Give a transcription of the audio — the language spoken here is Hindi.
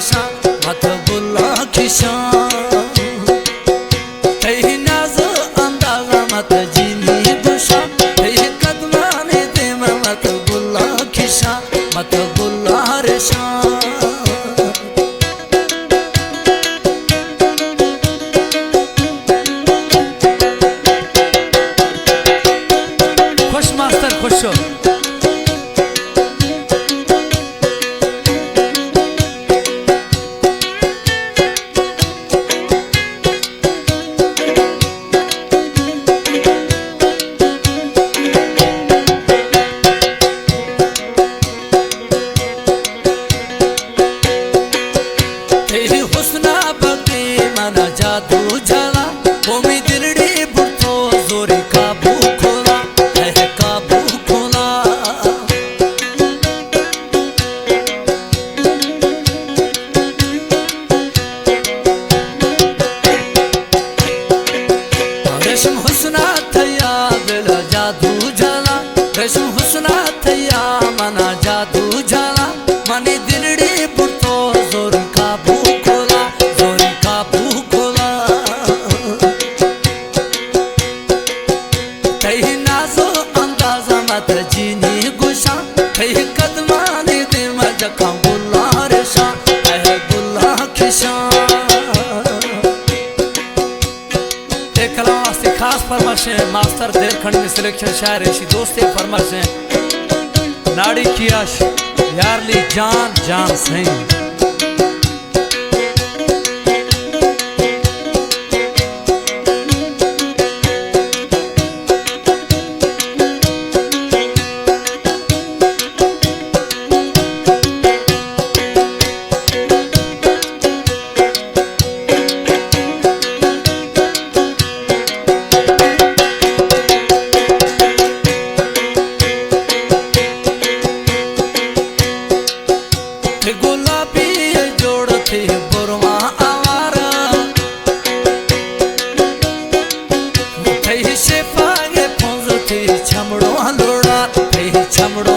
रेशा मत बुला खिशा कहीं नाज अंदाजा मत जीनी गुशा कहीं कदमाने दे मत बुला खिशा मत बुला रेशा खुश मास्टर खुश हो हुस्ना बगे मना जादू जाला कोमी दिलड़ी बुतो जोरी काबू खोला है काबू खोला रेशम हुस्ना थया दिल जादू जाला रेशम हुस्ना थया मना जादू जाला मनी दिलड़ी बुतो जोरी काबू कहीं नाजो अंदाजा मत जीनी गुशा कहीं कदमाने दे मजका बुला रेशा है बुला खिशा एक कलाम वास्ते खास फरमाइश है मास्टर देरखंड में सिलेक्शन शायर ऐसी दोस्ती फरमाइश है नाड़ी कियाश यारली जान जान सही गुलाबी जोड़ थे बुरवा आवारा थे शेफा के फौज थे छमड़ो लोड़ा थे छमड़ो